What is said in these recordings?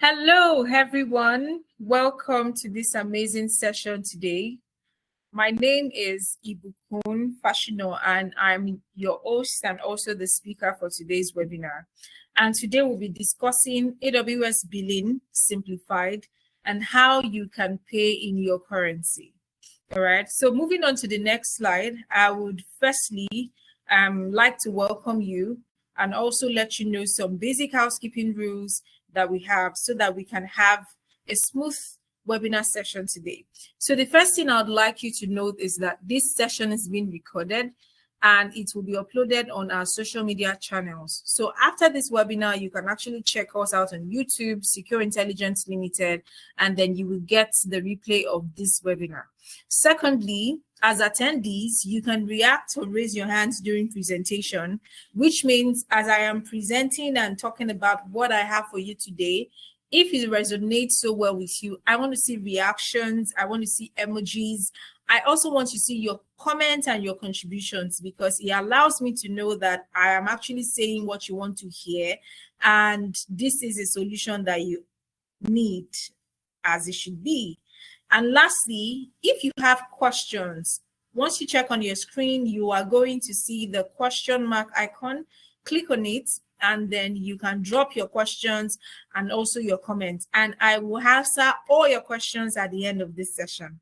Hello, everyone. Welcome to this amazing session today. My name is Ibukun Fashino, and I'm your host and also the speaker for today's webinar. And today we'll be discussing AWS billing simplified and how you can pay in your currency. All right. So moving on to the next slide, I would firstly like to welcome you and also let you know some basic housekeeping rules that we have so that we can have a smooth webinar session today. So the first thing I would like you to note is that this session is being recorded and it will be uploaded on our social media channels. So after this webinar, you can actually check us out on YouTube, Secure Intelligence Limited, and then you will get the replay of this webinar. Secondly, as attendees, you can react or raise your hands during presentation, which means as I am presenting and talking about what I have for you today, if it resonates so well with you, I want to see reactions, I want to see emojis. I also want to see your comments and your contributions because it allows me to know that I am actually saying what you want to hear, and this is a solution that you need as it should be. And lastly, if you have questions, once you check on your screen, you are going to see the question mark icon. Click on it, and then you can drop your questions and also your comments. And I will answer all your questions at the end of this session.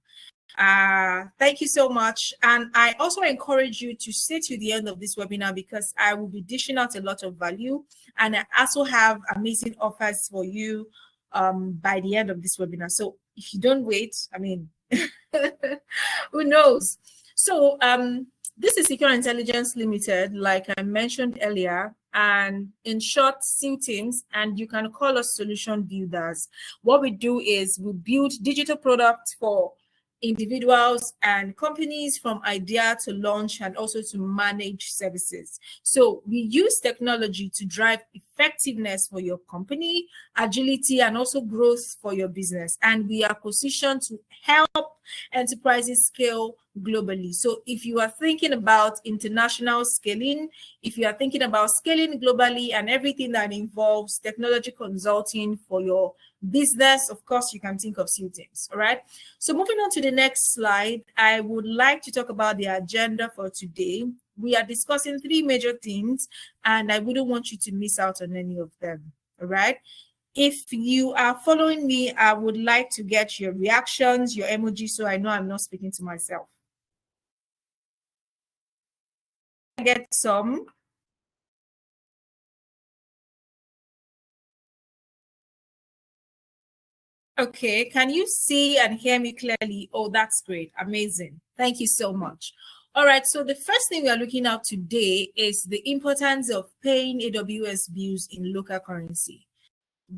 Thank you so much. And I also encourage you to stay to the end of this webinar because I will be dishing out a lot of value. And I also have amazing offers for you by the end of this webinar. So if you don't wait, I mean, who knows? So this is Secure Intelligence Limited, like I mentioned earlier, and in short, CIL teams, and you can call us solution builders. What we do is we build digital products for individuals and companies from idea to launch and also to manage services. So we use technology to drive effectiveness for your company, agility, and also growth for your business. And we are positioned to help enterprises scale globally. So if you are thinking about international scaling, if you are thinking about scaling globally and everything that involves technology consulting for your business, of course, you can think of CIL teams. All right. So moving on to the next slide, I would like to talk about the agenda for today. We are discussing three major themes, and I wouldn't want you to miss out on any of them. All right. If you are following me, I would like to get your reactions, your emojis, so I know I'm not speaking to myself. I get some. Okay, can you see and hear me clearly? Oh, that's great. Amazing. Thank you so much. All right, so the first thing we are looking at today is the importance of paying AWS bills in local currency.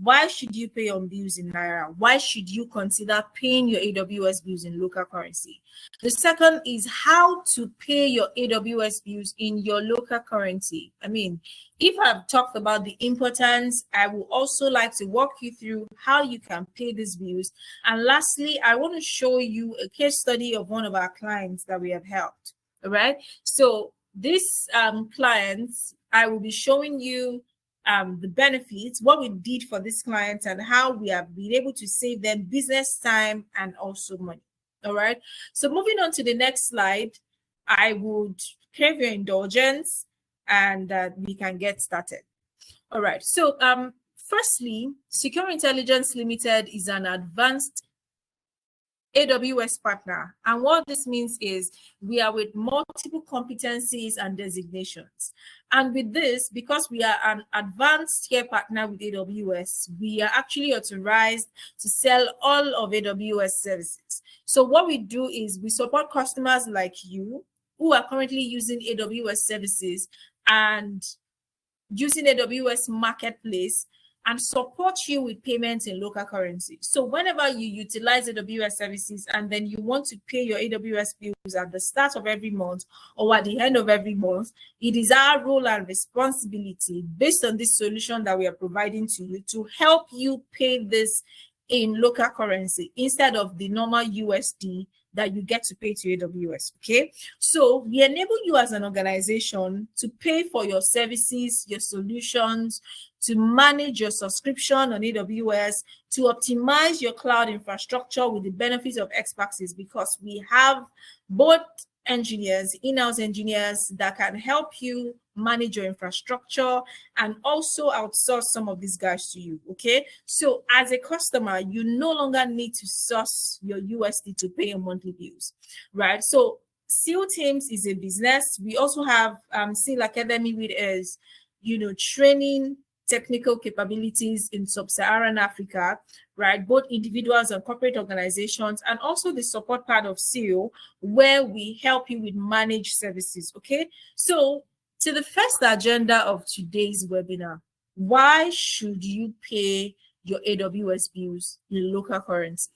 Why should you pay on bills in Naira? Why should you consider paying your AWS bills in local currency? The second is how to pay your AWS bills in your local currency. I mean, if I've talked about the importance, I will also like to walk you through how you can pay these bills. And lastly, I want to show you a case study of one of our clients that we have helped. All right. So this clients, I will be showing you the benefits, what we did for this client, and how we have been able to save them business time and also money. All right. So moving on to the next slide, I would crave your indulgence and we can get started. All right. So firstly, Secure Intelligence Limited is an advanced AWS partner. And what this means is we are with multiple competencies and designations. And with this, because we are an advanced tier partner with AWS, we are actually authorized to sell all of AWS services. So what we do is we support customers like you who are currently using AWS services and using AWS Marketplace and support you with payments in local currency. So whenever you utilize AWS services and then you want to pay your AWS bills at the start of every month or at the end of every month, it is our role and responsibility based on this solution that we are providing to you to help you pay this in local currency instead of the normal USD that you get to pay to AWS, okay? So we enable you as an organization to pay for your services, your solutions, to manage your subscription on AWS, to optimize your cloud infrastructure with the benefits of expertise, because we have both engineers, in-house engineers that can help you manage your infrastructure and also outsource some of these guys to you, okay? So as a customer, you no longer need to source your USD to pay your monthly bills, right? So CIL Teams is a business. We also have CIL Academy, which is, training technical capabilities in sub-Saharan Africa, right? Both individuals and corporate organizations, and also the support part of CIL, where we help you with managed services, okay? So to the first agenda of today's webinar, why should you pay your AWS bills in local currency?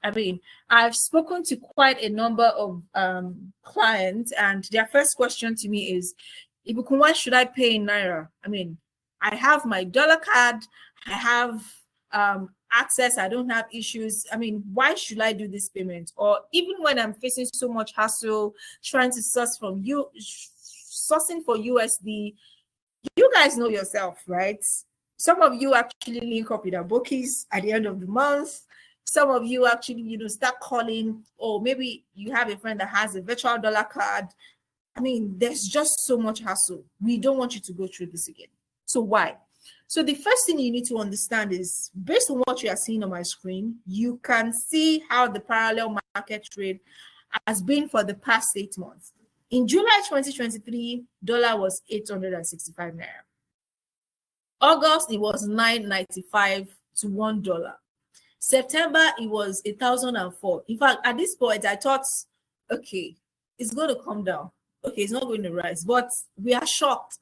I mean, I've spoken to quite a number of clients, and their first question to me is, Ibukun, why should I pay in Naira? I mean, I have my dollar card, I have access, I don't have issues. I mean, why should I do this payment? Or even when I'm facing so much hassle trying to sourcing for USD, you guys know yourself, right? Some of you actually link up with our bookies at the end of the month. Some of you actually, start calling, or maybe you have a friend that has a virtual dollar card. I mean, there's just so much hassle. We don't want you to go through this again. So why? So the first thing you need to understand is, based on what you are seeing on my screen, you can see how the parallel market trade has been for the past 8 months. In July 2023, dollar was 865 naira. August, it was 995 to $1. September, it was 1,004. In fact, at this point, I thought, okay, it's going to come down. Okay, it's not going to rise, but we are shocked.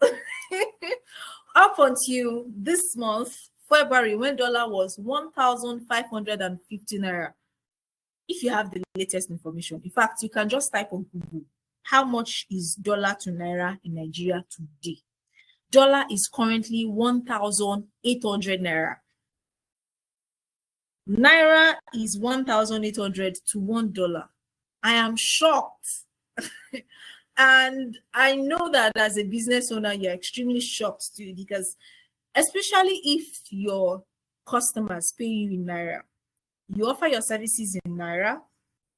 Up until this month, February, when dollar was 1,550 naira. If you have the latest information, in fact, you can just type on Google, how much is dollar to naira in Nigeria today? Dollar is currently 1,800 naira. Naira is 1,800 to $1. I am shocked. And I know that as a business owner, you're extremely shocked too, because especially if your customers pay you in Naira, you offer your services in Naira,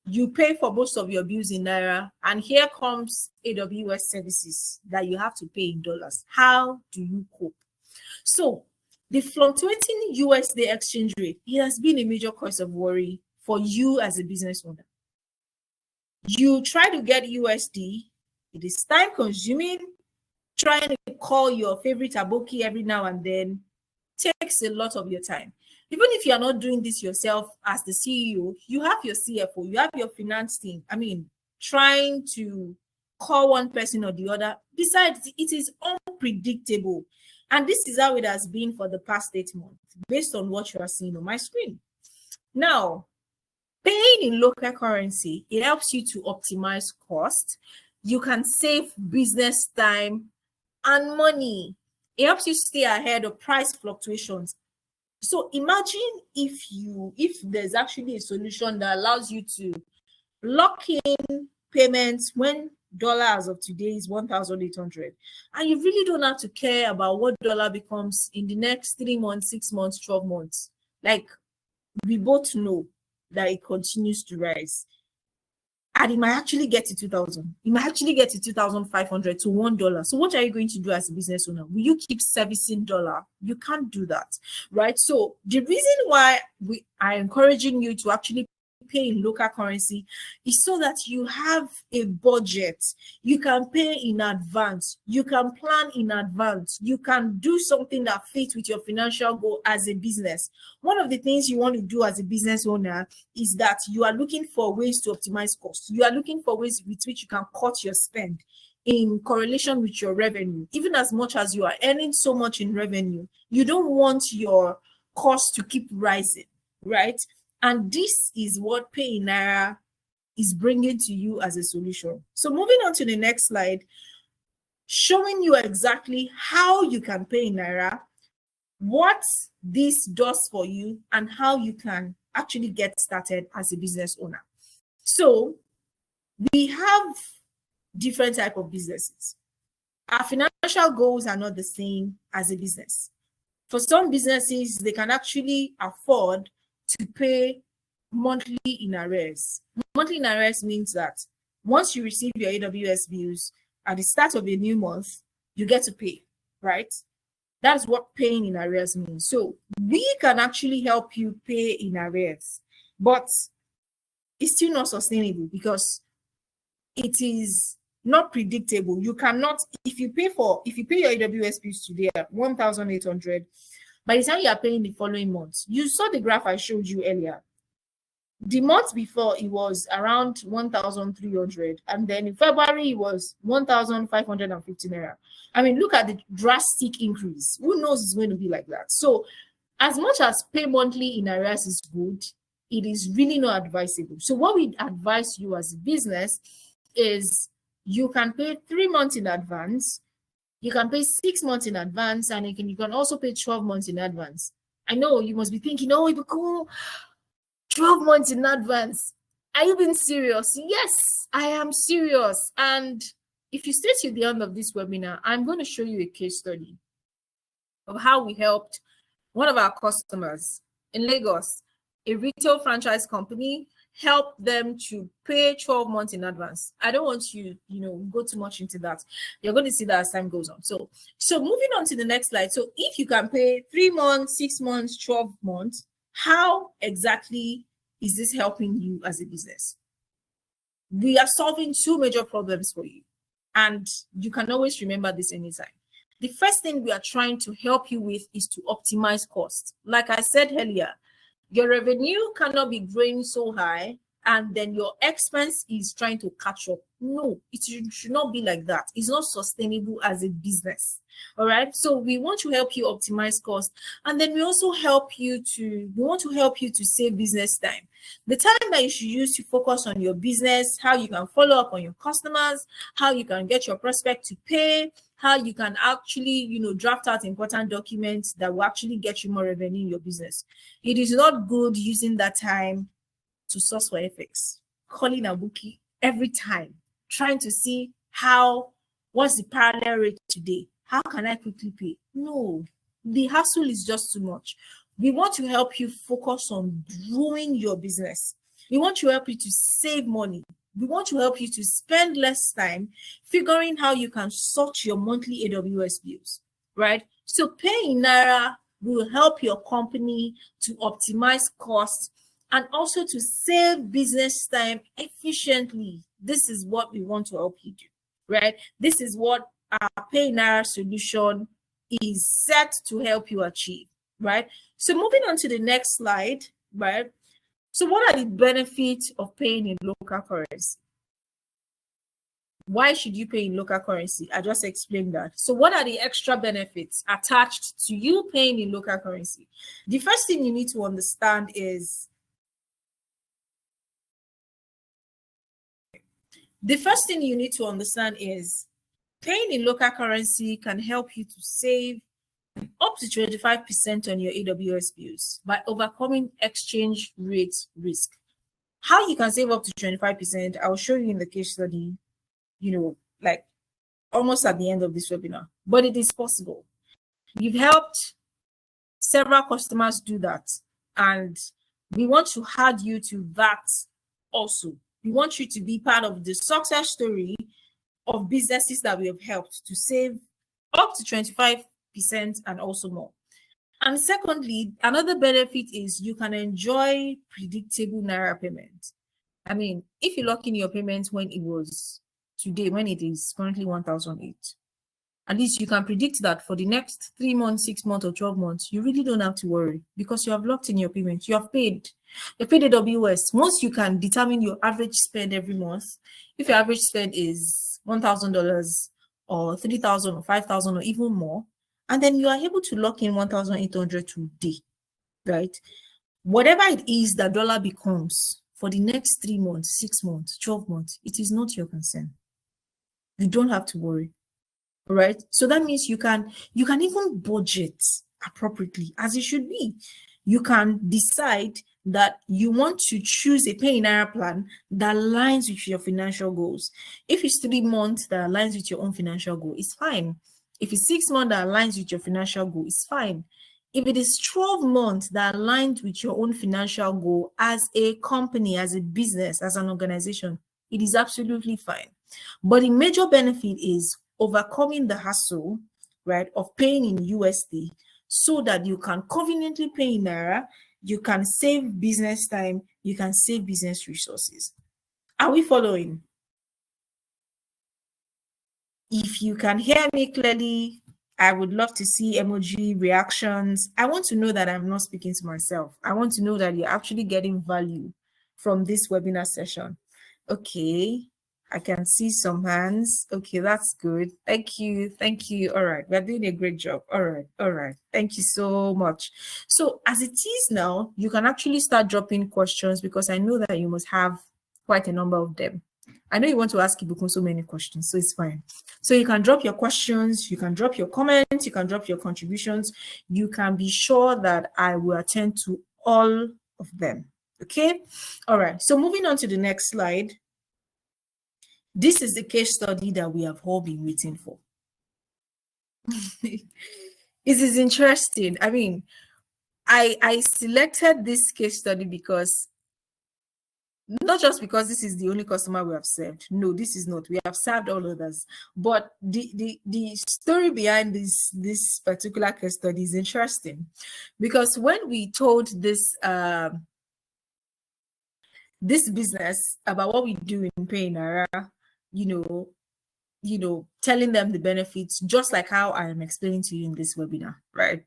you pay for most of your bills in Naira, and here comes AWS services that you have to pay in dollars. How do you cope? So the fluctuating USD exchange rate, it has been a major cause of worry for you as a business owner. You try to get USD, it is time consuming. Trying to call your favorite aboki every now and then takes a lot of your time. Even if you are not doing this yourself as the CEO, you have your CFO, you have your finance team. I mean, trying to call one person or the other. Besides, it is unpredictable. And this is how it has been for the past 8 months, based on what you are seeing on my screen. Now, paying in local currency, it helps you to optimize cost. You can save business time and money. It helps you stay ahead of price fluctuations. So imagine if there's actually a solution that allows you to lock in payments when dollar as of today is 1,800, and you really don't have to care about what dollar becomes in the next 3 months, 6 months, 12 months. Like, we both know that it continues to rise. And it might actually get to 2,000. It might actually get to 2,500 to $1. So what are you going to do as a business owner? Will you keep servicing dollar? You can't do that, right? So the reason why we are encouraging you to actually pay in local currency is so that you have a budget. You can pay in advance. You can plan in advance. You can do something that fits with your financial goal as a business. One of the things you want to do as a business owner is that you are looking for ways to optimize costs. You are looking for ways with which you can cut your spend in correlation with your revenue. Even as much as you are earning so much in revenue, you don't want your costs to keep rising, right? And this is what Pay in Naira is bringing to you as a solution. So moving on to the next slide, showing you exactly how you can pay in Naira, what this does for you, and how you can actually get started as a business owner. So we have different type of businesses. Our financial goals are not the same as a business. For some businesses, they can actually afford to pay monthly in arrears. Monthly in arrears means that once you receive your AWS bills at the start of a new month, you get to pay, right? That's what paying in arrears means. So we can actually help you pay in arrears, but it's still not sustainable because it is not predictable. You cannot, if you pay your AWS bills today at 1,800, by the time you are paying the following month, you saw the graph I showed you earlier. The month before it was around 1,300, and then in February it was 1,550 naira. I mean, look at the drastic increase. Who knows it's going to be like that? So, as much as pay monthly in arrears is good, it is really not advisable. So, what we advise you as a business is you can pay 3 months in advance, you can pay 6 months in advance, and you can also pay 12 months in advance. I know you must be thinking, oh, it would be cool. 12 months in advance. Are you being serious? Yes, I am serious. And if you stay till the end of this webinar, I'm going to show you a case study of how we helped one of our customers in Lagos, a retail franchise company, help them to pay 12 months in advance. I don't want you, go too much into that. You're going to see that as time goes on. So moving on to the next slide. So if you can pay 3 months, 6 months, 12 months, how exactly is this helping you as a business? We are solving 2 major problems for you, and you can always remember this anytime. The first thing we are trying to help you with is to optimize costs. Like I said earlier, your revenue cannot be growing so high and then your expense is trying to catch up. No, it should not be like that. It's not sustainable as a business. All right. So we want to help you optimize costs, and then we also want to help you to save business time. The time that you should use to focus on your business, how you can follow up on your customers, how you can get your prospect to pay, how you can actually, draft out important documents that will actually get you more revenue in your business. It is not good using that time to source for FX, calling a bookie every time, trying to see what's the parallel rate today? How can I quickly pay? No, the hassle is just too much. We want to help you focus on growing your business. We want to help you to save money. We want to help you to spend less time figuring how you can sort your monthly AWS bills, right? So paying Naira will help your company to optimize costs and also to save business time efficiently. This is what we want to help you do, right? This is what our Pay Naira solution is set to help you achieve, right? So moving on to the next slide, right? So what are the benefits of paying in local currency? Why should you pay in local currency? I just explained that. So what are the extra benefits attached to you paying in local currency? The first thing you need to understand is paying in local currency can help you to save up to 25% on your AWS bills by overcoming exchange rate risk. How you can save up to 25%, I'll show you in the case study, like almost at the end of this webinar, but it is possible. You've helped several customers do that, and we want to add you to that also. We want you to be part of the success story of businesses that we have helped to save up to 25% and also more. And secondly, another benefit is you can enjoy predictable Naira payment. I mean, if you lock in your payment when it was today, when it is currently 1,008, at least you can predict that for the next 3 months, 6 months, or 12 months, you really don't have to worry because you have locked in your payment. You have paid. You paid AWS. Once you can determine your average spend every month, if your average spend is $1,000 or 3,000 or 5,000 or even more, and then you are able to lock in 1,800 today, right? Whatever it is that dollar becomes for the next 3 months, 6 months, 12 months, it is not your concern. You don't have to worry. All right. So that means you can even budget appropriately as it should be. You can decide that you want to choose a pay in naira plan that aligns with your financial goals. If it's 3 months that aligns with your own financial goal, it's fine. If it's 6 months that aligns with your financial goal, it's fine. If it is 12 months that aligns with your own financial goal as a company, as a business, as an organization, it is absolutely fine. But the major benefit is overcoming the hassle, right, of paying in USD so that you can conveniently pay in Naira, you can save business time, you can save business resources. Are we following? If you can hear me clearly, I would love to see emoji reactions. I want to know that I'm not speaking to myself. I want to know that you're actually getting value from this webinar session. Okay, I can see some hands. Okay, that's good. Thank you. Thank you. All right, we're doing a great job. All right. All right. Thank you so much. So as it is now, you can actually start dropping questions because I know that you must have quite a number of them. I know you want to ask Ibukun so many questions, so it's fine. So you can drop your questions, you can drop your comments, you can drop your contributions. You can be sure that I will attend to all of them. Okay? All right. So moving on to the next slide. This is the case study that we have all been waiting for. It is interesting. I mean, I selected this case study because not just because this is the only customer we have served. No, this is not. We have served all others. But the story behind this particular case study is interesting because when we told this this business about what we do in Pay Naira, telling them the benefits, just like how I am explaining to you in this webinar, right?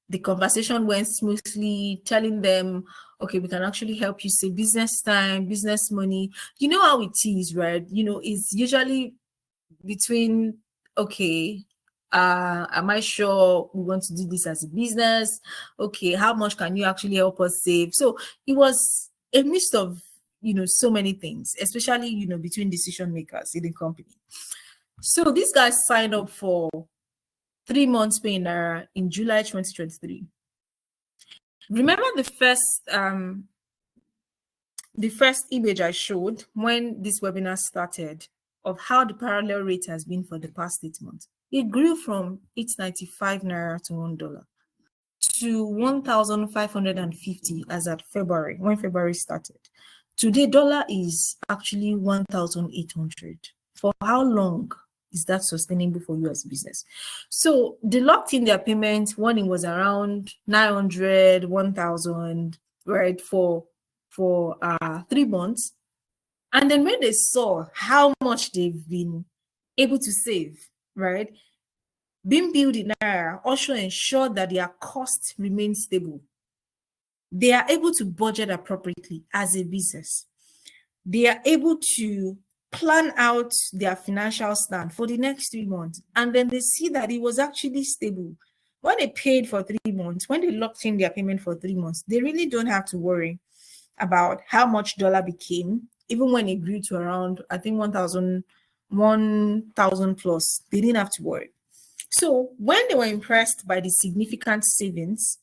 The conversation went smoothly, telling them, okay, we can actually help you save business time, business money. You know how it is, right? It's usually between, okay, am I sure we want to do this as a business? Okay, how much can you actually help us save? So it was a mix of, so many things, especially, between decision makers in the company. So these guys signed up for 3 months pay in Naira in July 2023. Remember the first image I showed when this webinar started of how the parallel rate has been for the past 8 months. It grew from 895 Naira to $1 to 1,550 as at February, when February started. Today, dollar is actually 1,800. For how long is that sustainable for you as a business? So they locked in their payment when it was around 900, 1,000, right, for 3 months. And then when they saw how much they've been able to save, right, being billed in Naira also ensured that their costs remain stable. They are able to budget appropriately as a business. They are able to plan out their financial stand for the next 3 months. And then they see that it was actually stable. When they paid for 3 months, when they locked in their payment for 3 months, they really don't have to worry about how much dollar became, even when it grew to around, I think 1,000 plus, they didn't have to worry. So when they were impressed by the significant savings,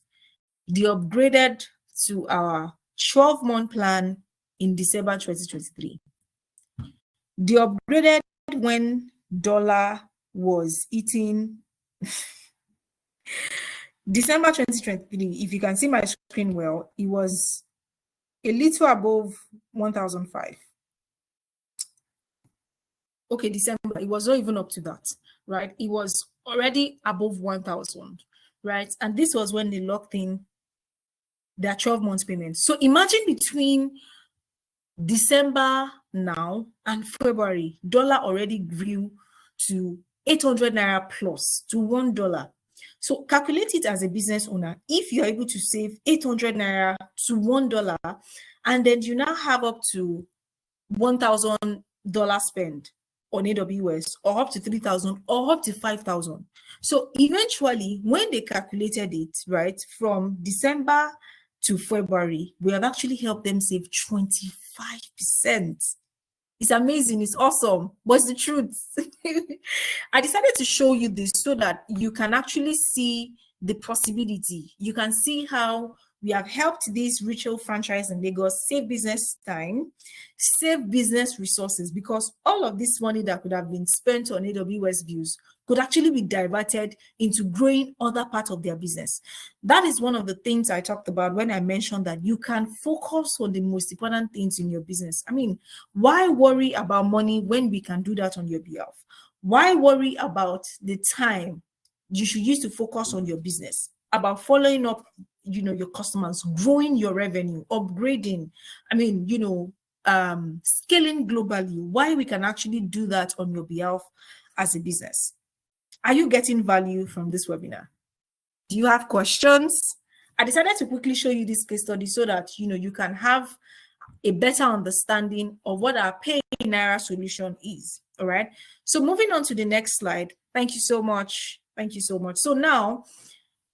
they upgraded to our 12-month plan in December 2023. They upgraded when dollar was hitting December 2023. If you can see my screen well, it was a little above 1,005. Okay, December, it was not even up to that, right? It was already above 1,000, right? And this was when they locked in their 12 months payment. So imagine between December now and February, dollar already grew to 800 Naira plus to $1. So calculate it as a business owner. If you're able to save 800 Naira to $1, and then you now have up to $1,000 spend on AWS, or up to 3,000, or up to 5,000. So eventually, when they calculated it, right, from December to February, we have actually helped them save 25%. It's amazing. It's awesome. But it's the truth. I decided to show you this so that you can actually see the possibility. You can see how We have helped these retail franchise in Lagos save business time, save business resources, because all of this money that could have been spent on AWS bills could actually be diverted into growing other parts of their business. That is one of the things I talked about when I mentioned that you can focus on the most important things in your business. I mean, why worry about money when we can do that on your behalf? Why worry about the time you should use to focus on your business, about following up, your customers, growing your revenue, upgrading, scaling globally? Why we can actually do that on your behalf as a business? Are you getting value from this webinar? Do you have questions? I decided to quickly show you this case study so that you can have a better understanding of what our pay in Naira solution is. All right. So moving on to the next slide. Thank you so much. Thank you so much. So now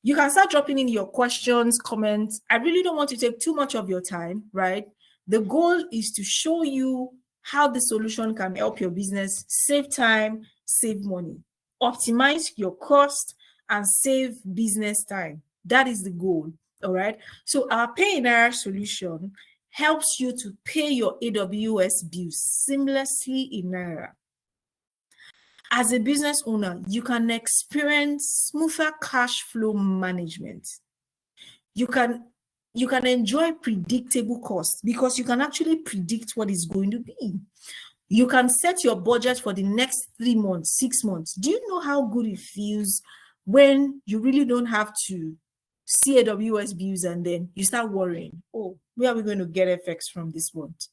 you can start dropping in your questions, comments. I really don't want to take too much of your time, right? The goal is to show you how the solution can help your business save time, save money, optimize your cost, and save business time. That is the goal. All right. So our pay in Naira solution helps you to pay your AWS bills seamlessly in Naira. As a business owner, you can experience smoother cash flow management. You can enjoy predictable costs because you can actually predict what is going to be. You can set your budget for the next 3 months, 6 months. Do you know how good it feels when you really don't have to see AWS bills and then you start worrying, oh, where are we going to get FX from this month?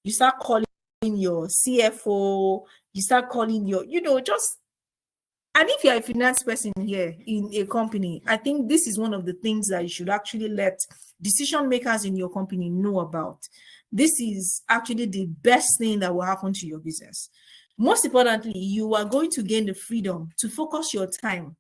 You start calling your CFO, you start calling your, and if you're a finance person here in a company, I think this is one of the things that you should actually let decision makers in your company know about. This is actually the best thing that will happen to your business. Most importantly, you are going to gain the freedom to focus your time,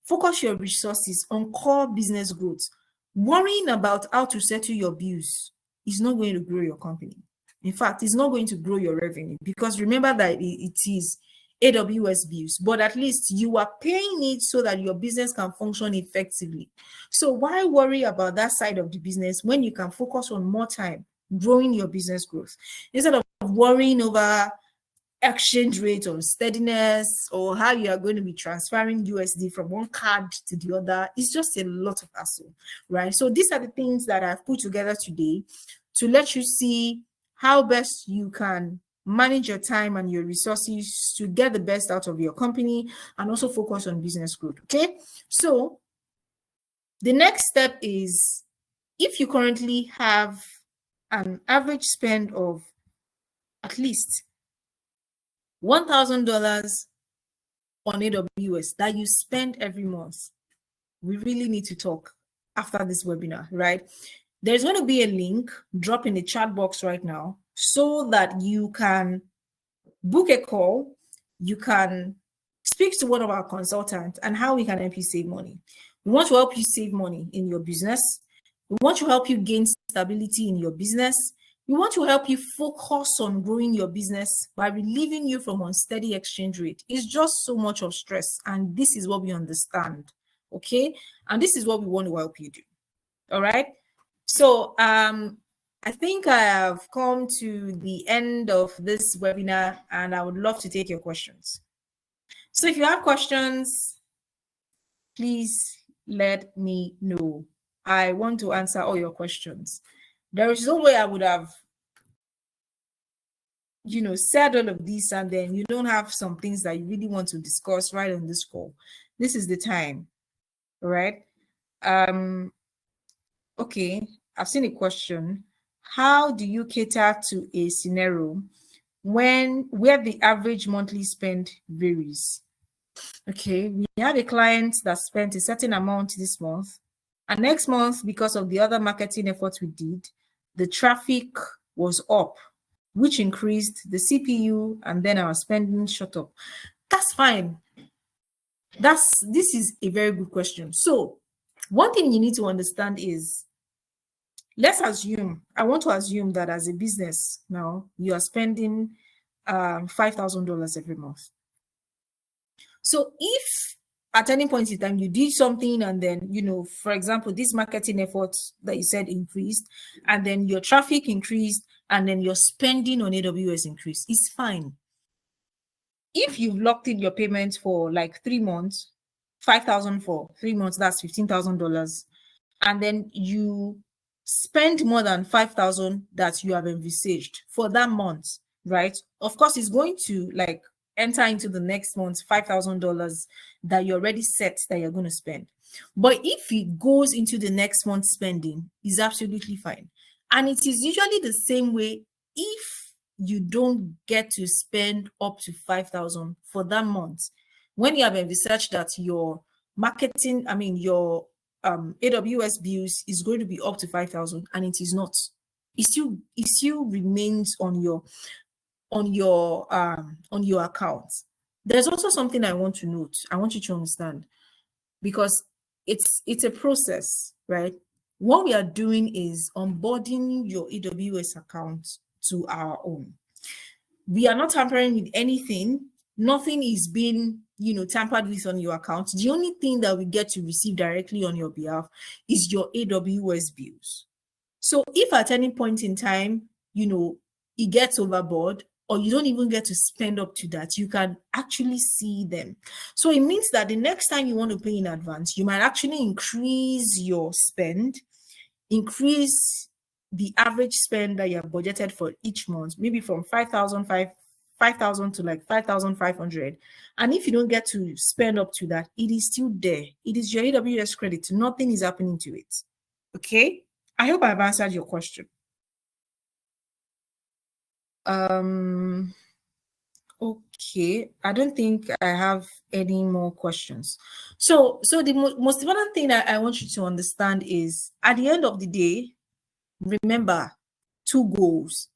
focus your resources on core business growth. Worrying about how to settle your bills is not going to grow your company. In fact, it's not going to grow your revenue, because remember that it is AWS bills, but at least you are paying it so that your business can function effectively. So why worry about that side of the business when you can focus on more time growing your business growth instead of worrying over exchange rate or steadiness or how you are going to be transferring USD from one card to the other? It's just a lot of hassle, right? So these are the things that I've put together today to let you see how best you can manage your time and your resources to get the best out of your company and also focus on business growth. Okay, so the next step is, if you currently have an average spend of at least $1,000 on AWS that you spend every month, we really need to talk after this webinar, right? There's going to be a link drop in the chat box right now so that you can book a call, you can speak to one of our consultants and how we can help you save money. We want to help you save money in your business. We want to help you gain stability in your business. We want to help you focus on growing your business by relieving you from unsteady exchange rate. It's just so much of stress, and this is what we understand, okay? And this is what we want to help you do, all right? So I think I have come to the end of this webinar, and I would love to take your questions. So if you have questions, please let me know. I want to answer all your questions. There is no way I would have, said all of this and then you don't have some things that you really want to discuss right on this call. This is the time, all right? Okay, I've seen a question. How do you cater to a scenario where the average monthly spend varies? Okay, we have a client that spent a certain amount this month, and next month, because of the other marketing efforts we did, the traffic was up, which increased the CPU, and then our spending shot up. That's fine. This is a very good question. So one thing you need to understand is, let's assume, I want to assume that as a business now, you are spending $5,000 every month. So if at any point in time you did something and then, for example, this marketing efforts that you said increased, and then your traffic increased, and then your spending on AWS increased, it's fine. If you've locked in your payments for like 3 months, 5,000 for 3 months, that's $15,000, and then you spend more than 5,000 that you have envisaged for that month, right? Of course, it's going to like enter into the next month $5,000 that you already set that you're going to spend. But if it goes into the next month's spending, is absolutely fine. And it is usually the same way if you don't get to spend up to 5,000 for that month. When you have envisaged that your marketing, your AWS bills is going to be up to 5,000 and it is not, it still remains on your account. There's also something I want to note. I want you to understand, because it's a process, right? What we are doing is onboarding your AWS account to our own. We are not tampering with anything. Nothing is being, tampered with on your account. The only thing that we get to receive directly on your behalf is your AWS bills. So if at any point in time, it gets overboard, or you don't even get to spend up to that, you can actually see them. So it means that the next time you want to pay in advance, you might actually increase your spend, increase the average spend that you have budgeted for each month, maybe from 5,000 to like 5,500. And if you don't get to spend up to that, it is still there. It is your AWS credit. Nothing is happening to it. Okay? I hope I've answered your question. Okay, I don't think I have any more questions. So the most important thing I want you to understand is, at the end of the day, remember 2 goals.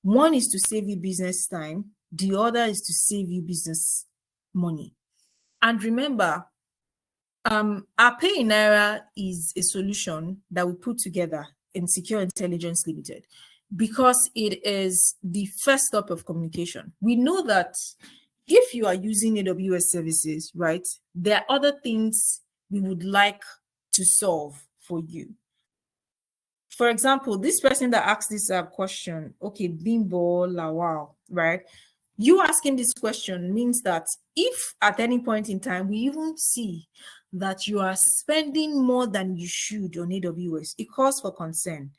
One is to save you business time. The other is to save you business money. And remember, our Pay in Naira is a solution that we put together in Secure Intelligence Limited, because it is the first stop of communication. We know that if you are using AWS services, right, there are other things we would like to solve for you. For example, this person that asked this question, okay, Bimbo Lawal, right? You asking this question means that if at any point in time we even see that you are spending more than you should on AWS, it calls for concern.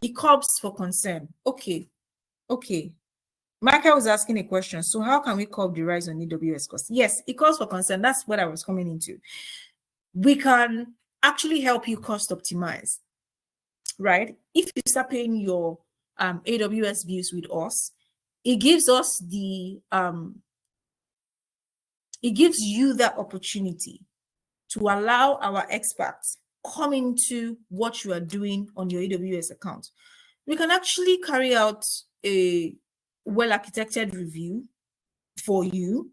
It calls for concern. Okay. Michael was asking a question. So how can we curb the rise on AWS costs? Yes, it calls for concern. That's what I was coming into. We can actually help you cost optimize, right? If you start paying your AWS bills with us, it gives us it gives you that opportunity to allow our experts come into what you are doing on your AWS account. We can actually carry out a well-architected review for you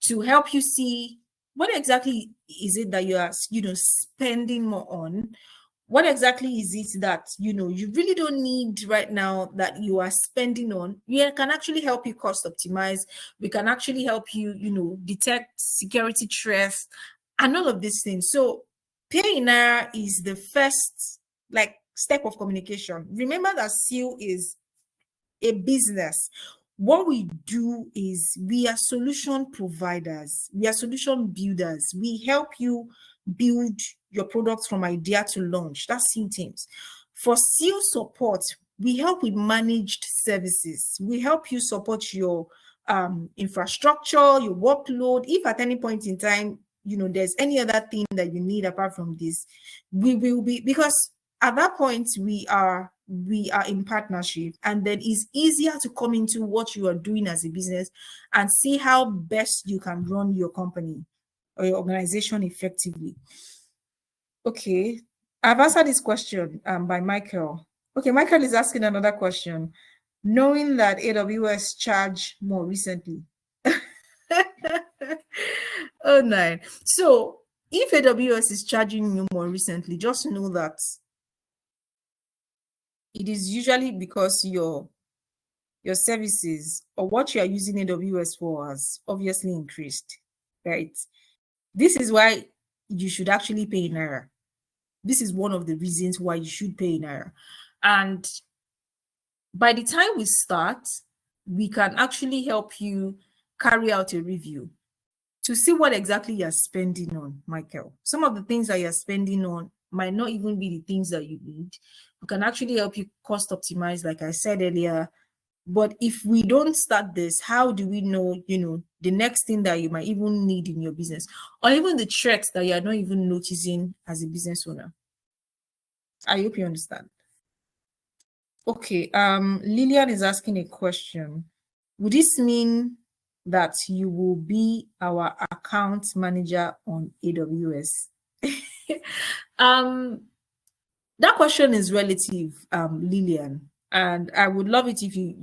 to help you see what exactly is it that you are, spending more on. What exactly is it that, you really don't need right now that you are spending on? We can actually help you cost optimize. We can actually help you, detect security threats and all of these things. So Pay in Naira is the first step of communication. Remember that CIL is a business. What we do is we are solution providers. We are solution builders. We help you build your products from idea to launch. That's CIL teams. For CIL support, we help with managed services. We help you support your infrastructure, your workload. If at any point in time, there's any other thing that you need apart from this, we will be, because at that point we are in partnership, and then it's easier to come into what you are doing as a business and see how best you can run your company or your organization effectively. Okay, I've answered this question by Michael. Okay, Michael is asking another question. Knowing that AWS charge more recently. Oh, no. So if AWS is charging you more recently, just know that it is usually because your services or what you are using AWS for has obviously increased, right? This is why you should actually pay in Naira. This is one of the reasons why you should pay in Naira. And by the time we start, we can actually help you carry out a review to see what exactly you're spending on, Michael. Some of the things that you're spending on might not even be the things that you need. We can actually help you cost optimize, like I said earlier. But if we don't start this, how do we know, the next thing that you might even need in your business, or even the threats that you're not even noticing as a business owner? I hope you understand. Okay, Lillian is asking a question. Would this mean that you will be our account manager on AWS? That question is relative, Lillian, and I would love it if you,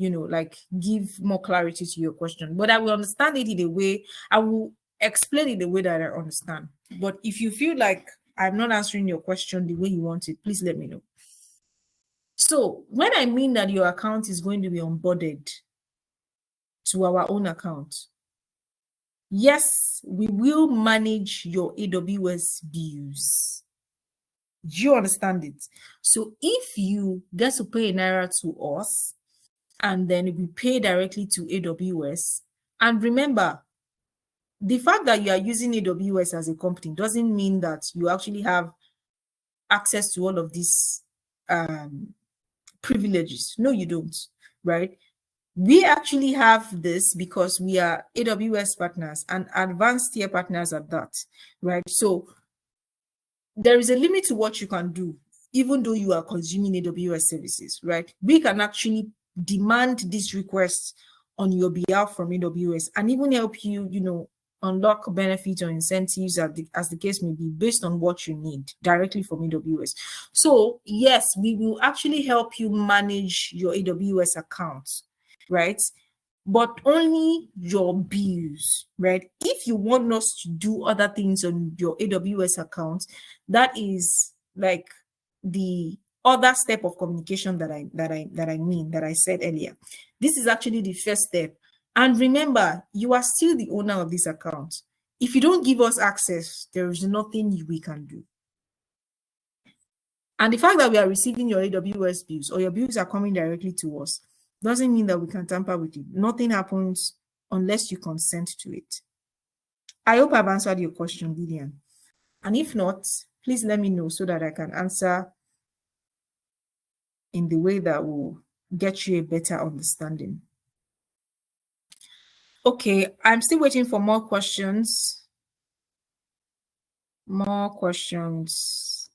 give more clarity to your question. But I will understand it in a way, I will explain it in the way that I understand. But if you feel like I'm not answering your question the way you want it, please let me know. So when I mean that your account is going to be onboarded to our own account, yes, we will manage your AWS bills. Do you understand it? So if you get to pay Naira to us, and then we pay directly to AWS, and remember, the fact that you are using AWS as a company doesn't mean that you actually have access to all of these privileges. No, you don't, right? We actually have this because we are AWS partners and advanced tier partners at that, right? So there is a limit to what you can do, even though you are consuming AWS services, right? We can actually demand this request on your behalf from AWS and even help you, unlock benefits or incentives as the case may be, based on what you need directly from AWS. So yes, we will actually help you manage your AWS account, right? But only your bills, right? If you want us to do other things on your AWS account, that is like the other step of communication that I said earlier. This is actually the first step. And remember, you are still the owner of this account. If you don't give us access, there is nothing we can do. And the fact that we are receiving your AWS bills or your bills are coming directly to us doesn't mean that we can tamper with it. Nothing happens unless you consent to it. I hope I've answered your question, Lillian. And if not, please let me know so that I can answer in the way that will get you a better understanding. Okay, I'm still waiting for more questions. More questions.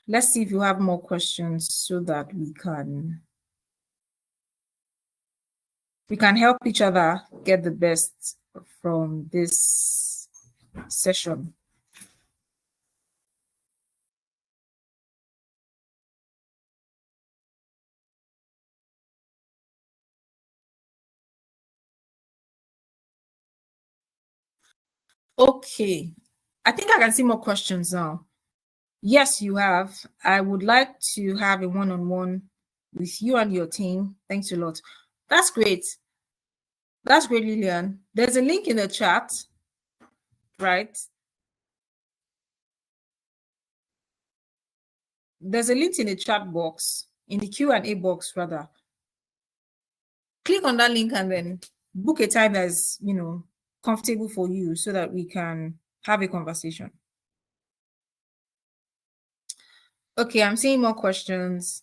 Let's see if you have more questions so that we can help each other get the best from this session. Okay, I think I can see more questions now. Yes, you have. I would like to have a one-on-one with you and your team. Thanks a lot. That's great. That's great, Lillian. There's a link in the chat, right? There's a link in the chat box, in the Q&A box, rather. Click on that link and then book a time that's, comfortable for you so that we can have a conversation. Okay, I'm seeing more questions.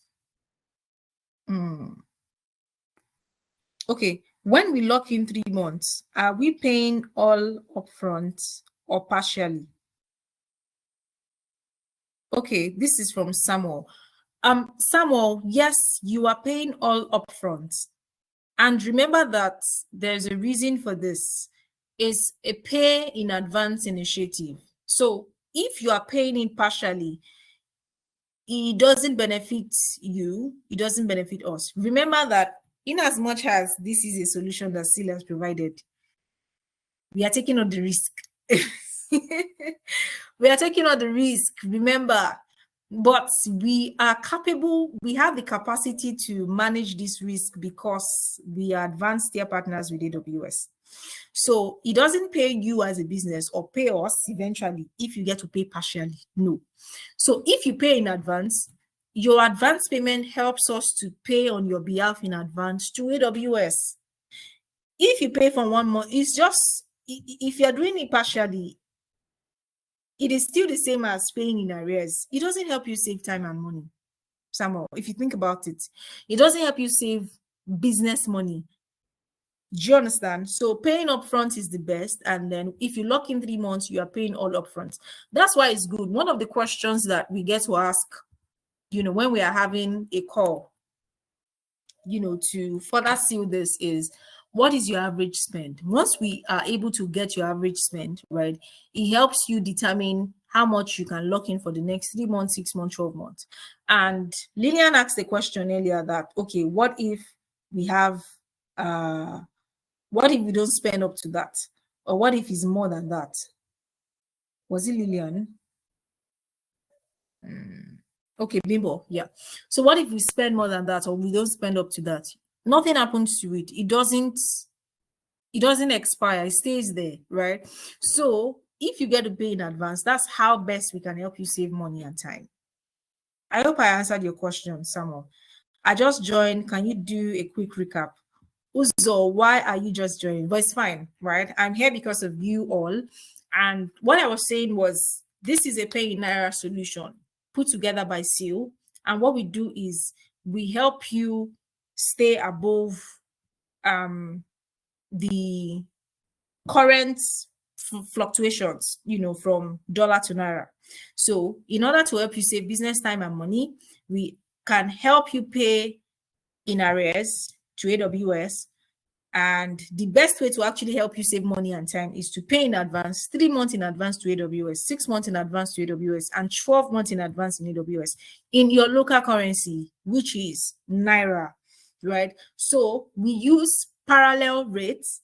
Okay, when we lock in 3 months, are we paying all upfront or partially? Okay, this is from Samuel. Samuel, yes, you are paying all upfront. And remember that there's a reason for this. It's a pay in advance initiative. So if you are paying it partially, it doesn't benefit you, it doesn't benefit us. Remember that in as much as this is a solution that CIL has provided, we are taking on the risk. We are taking on the risk. Remember, But we are capable, we have the capacity to manage this risk because we are advanced tier partners with AWS. So it doesn't pay you as a business or pay us eventually if you get to pay partially. No. So if you pay in advance, your advance payment helps us to pay on your behalf in advance to AWS. If you pay for 1 month, it's just, if you're doing it partially, it is still the same as paying in arrears. It doesn't help you save time and money, Samuel. If you think about it, it doesn't help you save business money. Do you understand? So paying upfront is the best. And then if you lock in 3 months, you are paying all upfront. That's why it's good. One of the questions that we get to ask, when we are having a call, to further seal this is, what is your average spend? Once we are able to get your average spend, right, it helps you determine how much you can lock in for the next 3 months, 6 months, 12 months. And Lillian asked a question earlier that, okay, what if we have, what if we don't spend up to that? Or what if it's more than that? Was it Lillian? Okay, Bimbo, yeah. So what if we spend more than that or we don't spend up to that? Nothing happens to it. It doesn't expire. It stays there, right? So if you get to pay in advance, that's how best we can help you save money and time. I hope I answered your question, Samuel. I just joined. Can you do a quick recap? Uzo, why are you just joining? But it's fine, right? I'm here because of you all. And what I was saying was, this is a pay in Naira solution put together by CIL. And what we do is we help you stay above the current fluctuations, from dollar to Naira. So in order to help you save business time and money, we can help you pay in arrears to AWS. And the best way to actually help you save money and time is to pay in advance, 3 months in advance to AWS, 6 months in advance to AWS, and 12 months in advance in AWS in your local currency, which is Naira, right? So we use parallel rates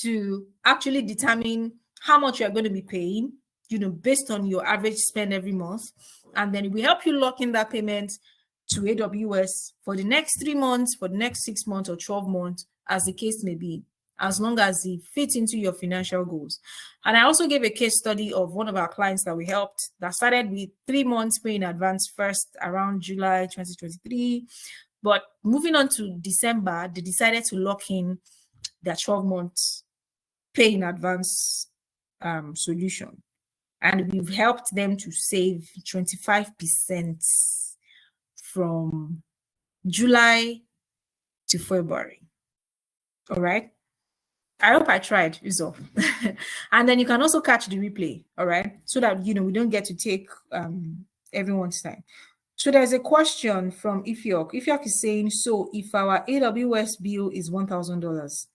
to actually determine how much you're going to be paying, based on your average spend every month. And then we help you lock in that payment to AWS for the next 3 months, for the next 6 months or 12 months, as the case may be, as long as it fits into your financial goals. And I also gave a case study of one of our clients that we helped that started with 3 months pay in advance first around July 2023. But moving on to December, they decided to lock in their 12 months pay in advance solution. And we've helped them to save 25% from July to February. All right. I hope I tried, Uzo. And then you can also catch the replay, all right? So that, we don't get to take everyone's time. So there's a question from Ifyok. Ifyok is saying, so if our AWS bill is $1,000,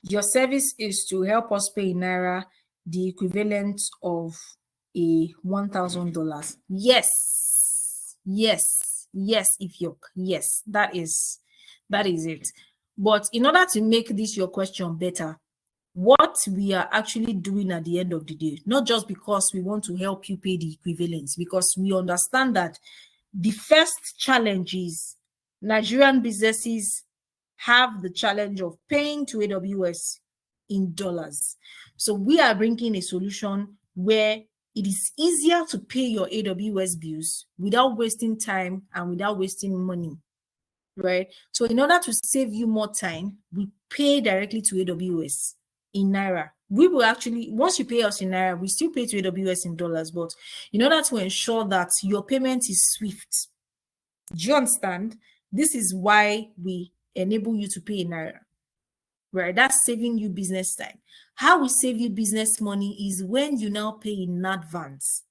your service is to help us pay in Naira the equivalent of a $1,000. Yes, Ifyok. Yes, that is it. But in order to make this your question better, what we are actually doing at the end of the day, not just because we want to help you pay the equivalence, because we understand that the first challenge is Nigerian businesses have the challenge of paying to AWS in dollars. So we are bringing a solution where it is easier to pay your AWS bills without wasting time and without wasting money, right? So in order to save you more time, we pay directly to AWS in Naira. We will actually, once you pay us in Naira, we still pay to AWS in dollars, but in order to ensure that your payment is swift, do you understand? This is why we enable you to pay in Naira, right? That's saving you business time. How we save you business money is when you now pay in advance.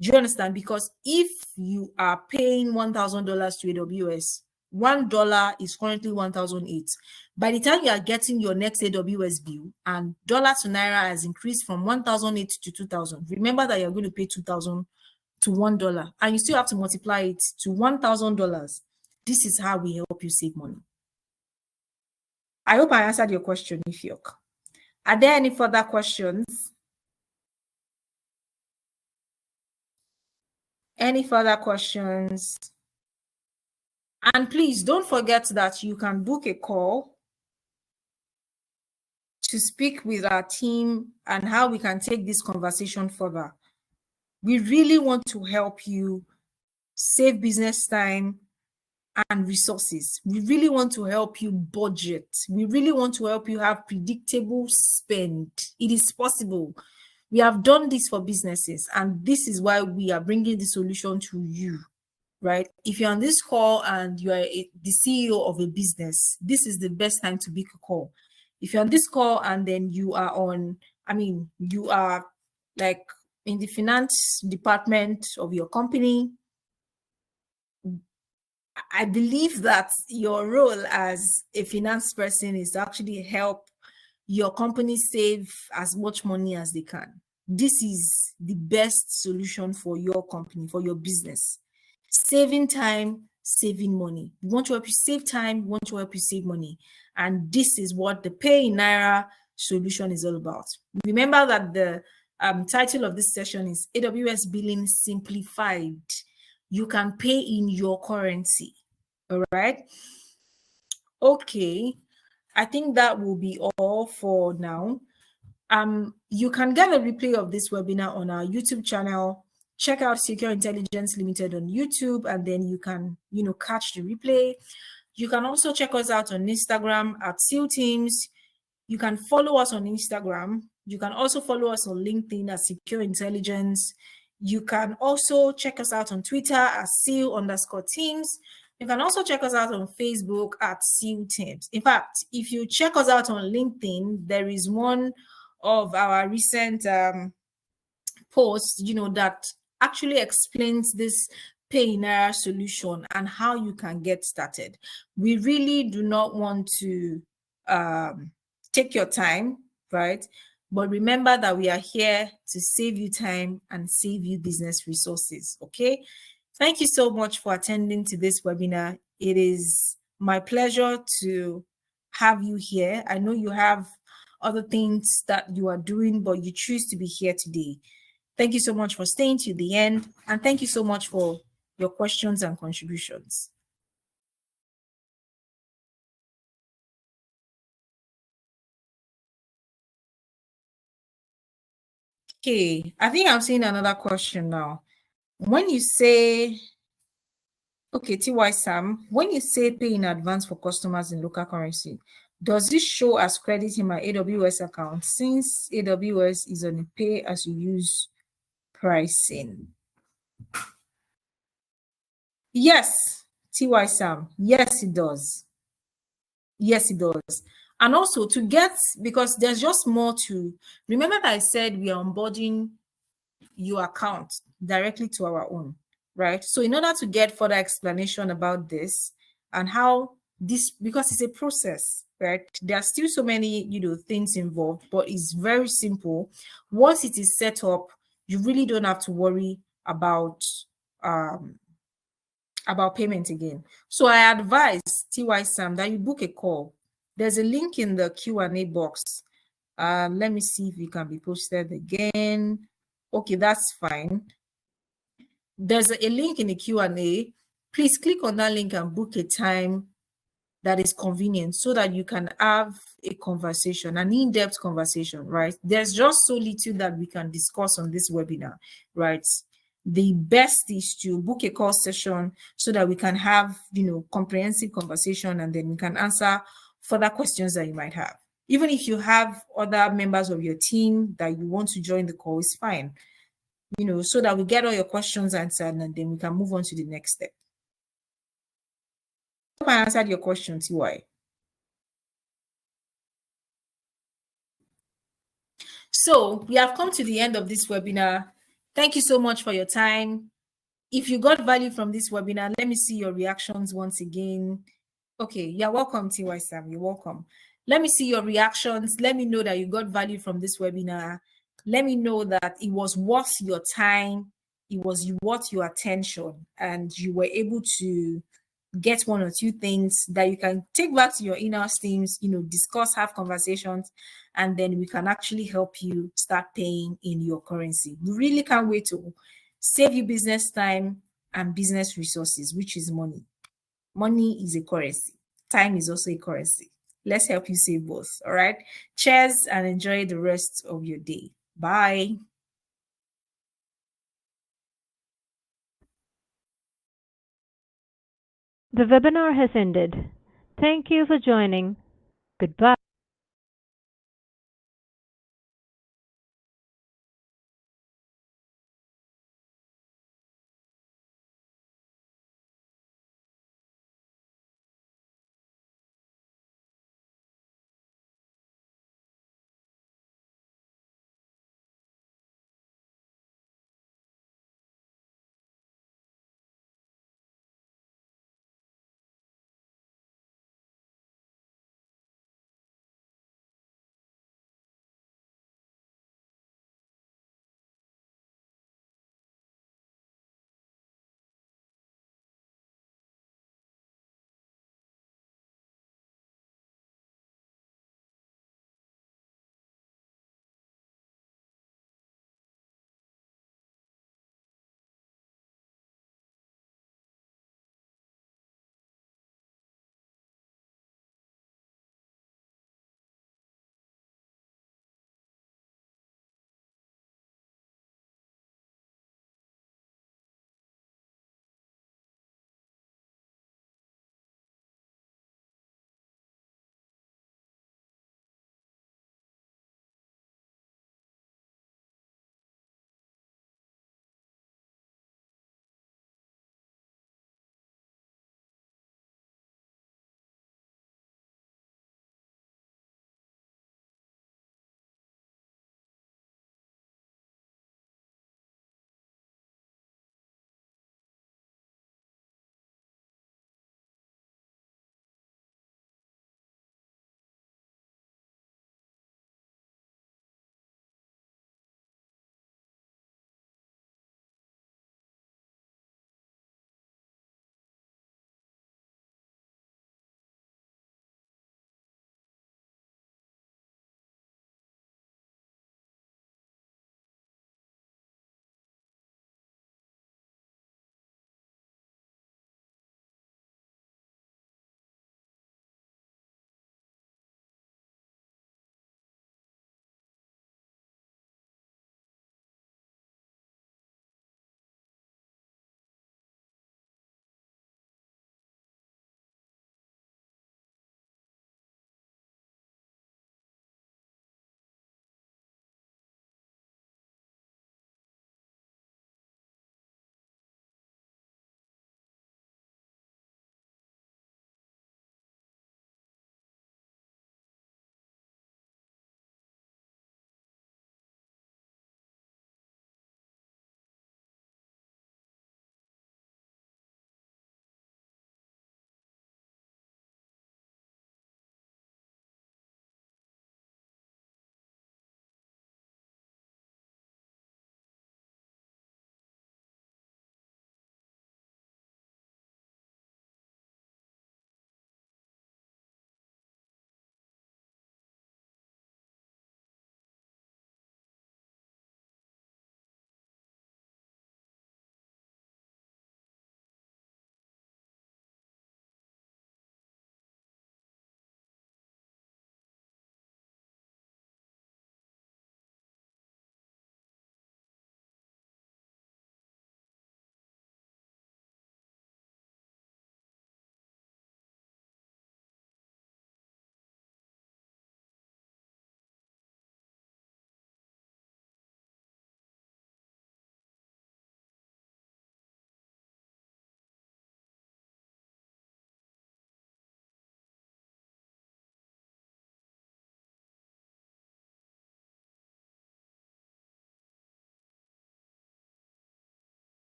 Do you understand? Because if you are paying $1,000 to AWS, $1 is currently 1,008. By the time you are getting your next AWS bill and dollar to Naira has increased from 1,008 to 2,000, remember that you're going to pay 2,000 to $1, and you still have to multiply it to $1,000. This is how we help you save money. I hope I answered your question, Ifyok. Are there any further questions? Any further questions? And please don't forget that you can book a call to speak with our team and how we can take this conversation further. We really want to help you save business time and resources. We really want to help you budget. We really want to help you have predictable spend. It is possible. We have done this for businesses, and this is why we are bringing the solution to you, right? If you're on this call and you are the CEO of a business, this is the best time to book a call. If you're on this call and then you are like in the finance department of your company, I believe that your role as a finance person is to actually help your company save as much money as they can. This is the best solution for your company, for your business. Saving time, saving money. We want to help you save time, we want to help you save money. And this is what the Pay in Naira solution is all about. Remember that the title of this session is AWS Billing Simplified. You can pay in your currency. All right. Okay. I think that will be all for now. You can get a replay of this webinar on our YouTube channel. Check out Secure Intelligence Limited on YouTube, and then you can, catch the replay. You can also check us out on Instagram at CIL Teams. You can follow us on Instagram. You can also follow us on LinkedIn at Secure Intelligence. You can also check us out on Twitter at CIL_Teams. You can also check us out on Facebook at CIL Teams. In fact, if you check us out on LinkedIn, there is one of our recent posts, that actually explains this Pay in Naira solution and how you can get started. We really do not want to take your time, right? But remember that we are here to save you time and save you business resources, okay? Thank you so much for attending to this webinar. It is my pleasure to have you here. I know you have other things that you are doing, but you choose to be here today. Thank you so much for staying to the end, and thank you so much for your questions and contributions. Okay, I think I'm seeing another question now. When you say, okay, TY Sam, when you say pay in advance for customers in local currency, does this show as credit in my AWS account since AWS is on a pay as you use pricing? Yes, TY Sam. Yes, it does. Yes, it does. And also to get, because there's just more to, remember that I said we are onboarding your account directly to our own, right? So in order to get further explanation about this and how this, because it's a process, right? There are still so many, things involved, but it's very simple. Once it is set up, you really don't have to worry about payment again. So I advise TY Sam that you book a call. There's a link in the Q&A box. Let me see if it can be posted again. Okay, that's fine. There's a link in the Q&A. Please click on that link and book a time that is convenient so that you can have a conversation, an in-depth conversation, right? There's just so little that we can discuss on this webinar, right? The best is to book a call session so that we can have, comprehensive conversation, and then we can answer further questions that you might have. Even if you have other members of your team that you want to join the call, it's fine, so that we get all your questions answered, and then we can move on to the next step. I hope I answered your question, TY. So we have come to the end of this webinar. Thank you so much for your time. If you got value from this webinar, let me see your reactions once again. Okay, you're welcome, TY Sam. You're welcome. Let me see your reactions. Let me know that you got value from this webinar. Let me know that it was worth your time. It was worth your attention, and you were able to get one or two things that you can take back to your in-house teams, discuss, have conversations, and then we can actually help you start paying in your currency. We really can't wait to save you business time and business resources, which is money. Money is a currency. Time is also a currency. Let's help you save both. All right. Cheers and enjoy the rest of your day. Bye. The webinar has ended. Thank you for joining. Goodbye.